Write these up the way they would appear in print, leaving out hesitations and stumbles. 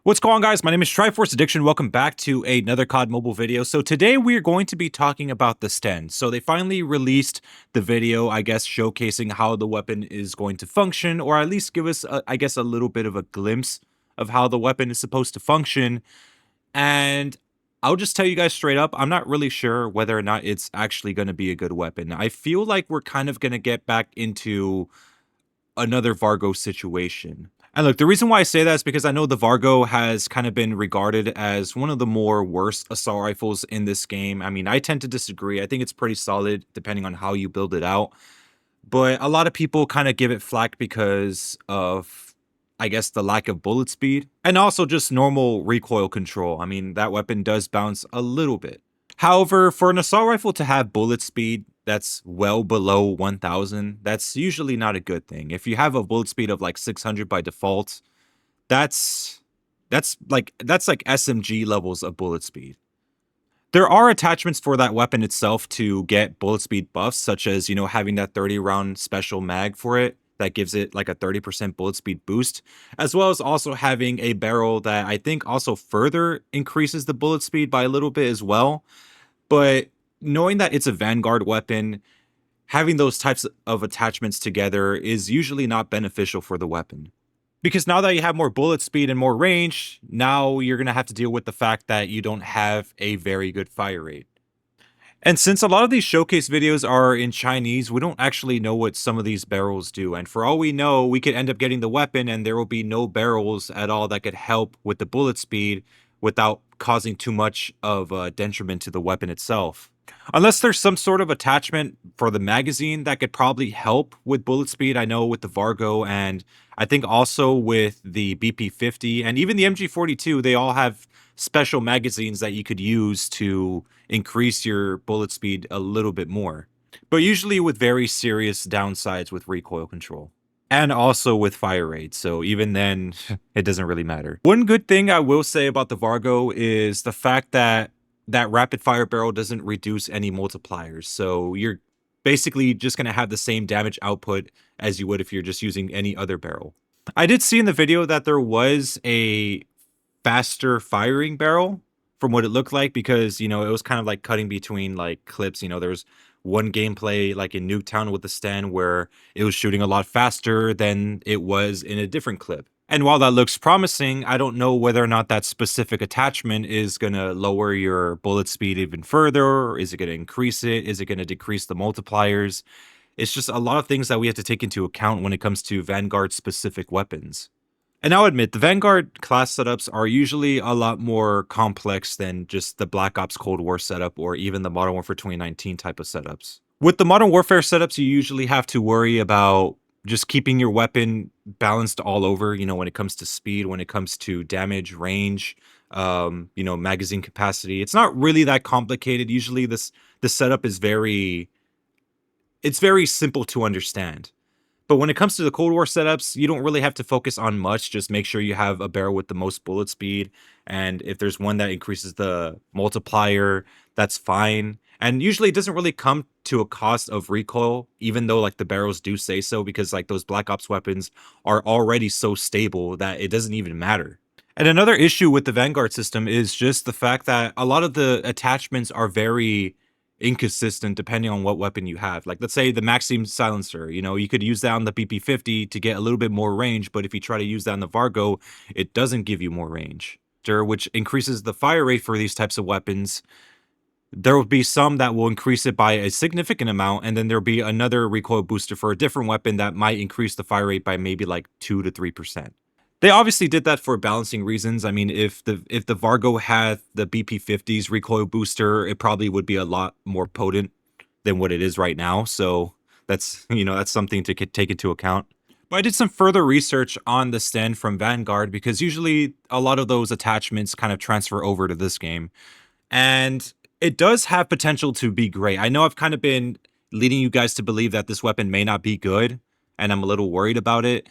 What's going on, guys? My name is Triforce Addiction. Welcome back to another COD mobile video. So today we are going to be talking about the Sten. So they finally released the video, I guess, showcasing how the weapon is going to function, or at least give us, I guess, a little bit of a glimpse of how the weapon is supposed to function. And I'll just tell you guys straight up, I'm not really sure whether or not it's actually going to be a good weapon. I feel like we're kind of going to get back into another Vargo situation. And look, the reason why I say that is because I know the Vargo has kind of been regarded as one of the more worst assault rifles in this game. I mean, I tend to disagree. I think it's pretty solid depending on how you build it out. But a lot of people kind of give it flack because of, I guess, the lack of bullet speed and also just normal recoil control. I mean, that weapon does bounce a little bit. However, for an assault rifle to have bullet speed that's well below 1000, that's usually not a good thing. If you have a bullet speed of like 600 by default, that's that's like SMG levels of bullet speed. There are attachments for that weapon itself to get bullet speed buffs, such as, having that 30 round special mag for it that gives it like a 30% bullet speed boost, as well as also having a barrel that I think also further increases the bullet speed by a little bit as well. But knowing that it's a Vanguard weapon, having those types of attachments together is usually not beneficial for the weapon. Because now that you have more bullet speed and more range, now you're going to have to deal with the fact that you don't have a very good fire rate. And since a lot of these showcase videos are in Chinese, we don't actually know what some of these barrels do. And for all we know, we could end up getting the weapon and there will be no barrels at all that could help with the bullet speed without causing too much of a detriment to the weapon itself. Unless there's some sort of attachment for the magazine that could probably help with bullet speed. I know with the Vargo and I think also with the BP-50 and even the MG-42, they all have special magazines that you could use to increase your bullet speed a little bit more. But usually with very serious downsides with recoil control. And also with fire rate, so even then, it doesn't really matter. One good thing I will say about the Vargo is the fact that that rapid fire barrel doesn't reduce any multipliers, so you're basically just going to have the same damage output as you would if you're just using any other barrel. I did see in the video that there was a faster firing barrel from what it looked like because, it was kind of like cutting between like clips. There was one gameplay like in Nuketown with the Sten where it was shooting a lot faster than it was in a different clip. And while that looks promising, I don't know whether or not that specific attachment is going to lower your bullet speed even further. Or is it going to increase it? Is it going to decrease the multipliers? It's just a lot of things that we have to take into account when it comes to Vanguard specific weapons. And I'll admit, the Vanguard class setups are usually a lot more complex than just the Black Ops Cold War setup or even the Modern Warfare 2019 type of setups. With the Modern Warfare setups, you usually have to worry about just keeping your weapon balanced all over, when it comes to speed, when it comes to damage, range, magazine capacity. It's not really that complicated. Usually the setup is it's very simple to understand. But when it comes to the Cold War setups, you don't really have to focus on much. Just make sure you have a barrel with the most bullet speed. And if there's one that increases the multiplier, that's fine. And usually it doesn't really come to a cost of recoil, even though like the barrels do say so, because like those Black Ops weapons are already so stable that it doesn't even matter. And another issue with the Vanguard system is just the fact that a lot of the attachments are very inconsistent depending on what weapon you have. Like, let's say the Maxim silencer, you could use that on the BP-50 to get a little bit more range, but if you try to use that on the Vargo, it doesn't give you more range, which increases the fire rate for these types of weapons. There will be some that will increase it by a significant amount, and then there'll be another recoil booster for a different weapon that might increase the fire rate by maybe like 2 to 3%. They obviously did that for balancing reasons. I mean, if the Vargo had the BP-50's recoil booster, it probably would be a lot more potent than what it is right now. So that's something to take into account. But I did some further research on the Sten from Vanguard because usually a lot of those attachments kind of transfer over to this game. And it does have potential to be great. I know I've kind of been leading you guys to believe that this weapon may not be good, and I'm a little worried about it.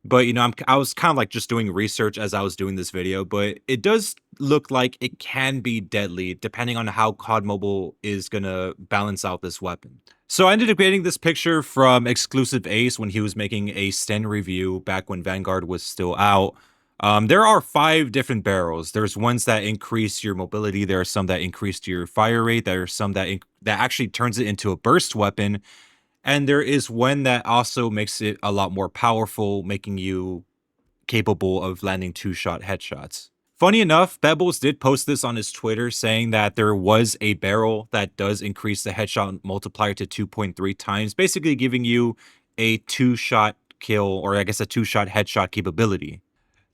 But, I was kind of like just doing research as I was doing this video, but it does look like it can be deadly depending on how COD Mobile is going to balance out this weapon. So I ended up getting this picture from Exclusive Ace when he was making a Sten review back when Vanguard was still out. There are 5 different barrels. There's ones that increase your mobility, there are some that increase your fire rate, there are some that actually turns it into a burst weapon, and there is one that also makes it a lot more powerful, making you capable of landing 2-shot headshots. Funny enough, Pebbles did post this on his Twitter saying that there was a barrel that does increase the headshot multiplier to 2.3 times, basically giving you a 2-shot kill, or I guess a 2-shot headshot capability.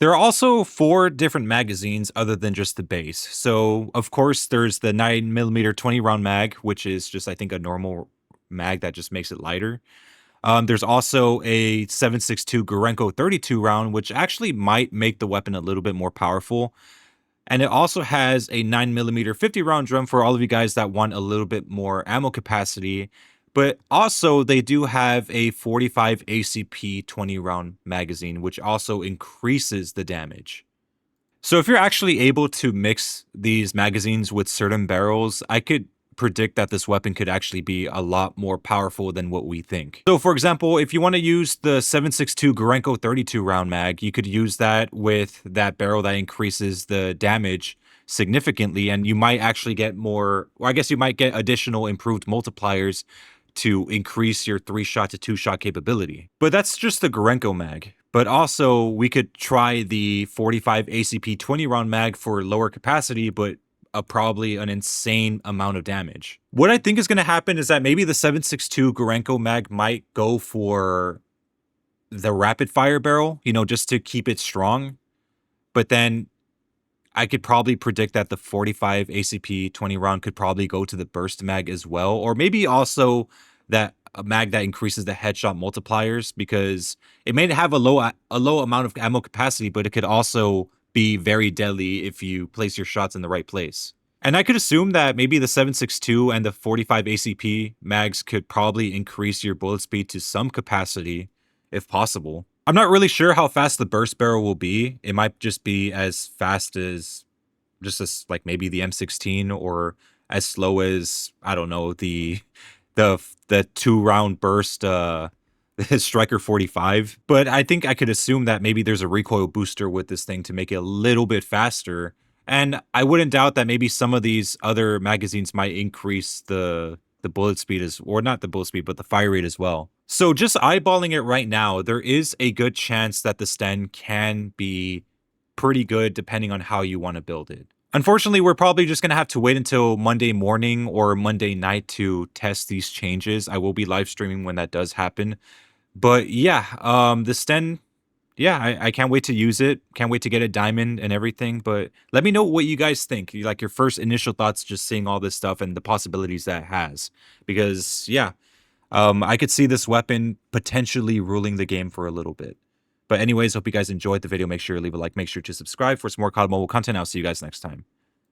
There are also 4 different magazines other than just the base. So, of course, there's the 9mm 20 round mag, which is just, I think, a normal mag that just makes it lighter. There's also a 7.62 Gorenko 32 round, which actually might make the weapon a little bit more powerful. And it also has a 9mm 50 round drum for all of you guys that want a little bit more ammo capacity. But also, they do have a 45 ACP 20 round magazine, which also increases the damage. So if you're actually able to mix these magazines with certain barrels, I could predict that this weapon could actually be a lot more powerful than what we think. So for example, if you want to use the 7.62 Gorenko 32 round mag, you could use that with that barrel that increases the damage significantly, and you might actually get more, or I guess you might get additional improved multipliers to increase your 3-shot to 2-shot capability. But that's just the Gorenko mag. But also, we could try the 45 ACP 20 round mag for lower capacity, but probably an insane amount of damage. What I think is going to happen is that maybe the 7.62 Gorenko mag might go for the rapid fire barrel, just to keep it strong. But then I could probably predict that the 45 ACP 20 round could probably go to the burst mag as well, or maybe also that a mag that increases the headshot multipliers, because it may have a low amount of ammo capacity, but it could also be very deadly if you place your shots in the right place. And I could assume that maybe the 7.62 and the 45 ACP mags could probably increase your bullet speed to some capacity, if possible. I'm not really sure how fast the burst barrel will be. It might just be as fast as like maybe the M16, or as slow as, I don't know, the 2-round burst Striker 45. But I think I could assume that maybe there's a recoil booster with this thing to make it a little bit faster. And I wouldn't doubt that maybe some of these other magazines might increase the bullet speed or not the bullet speed, but the fire rate as well. So just eyeballing it right now, there is a good chance that the Sten can be pretty good depending on how you want to build it. Unfortunately, we're probably just going to have to wait until Monday morning or Monday night to test these changes. I will be live streaming when that does happen. But yeah, the Sten, yeah, I can't wait to use it. Can't wait to get a diamond and everything. But let me know what you guys think. Like your first initial thoughts just seeing all this stuff and the possibilities that it has. Because yeah, I could see this weapon potentially ruling the game for a little bit. But anyways, hope you guys enjoyed the video. Make sure to leave a like. Make sure to subscribe for some more COD Mobile content. I'll see you guys next time.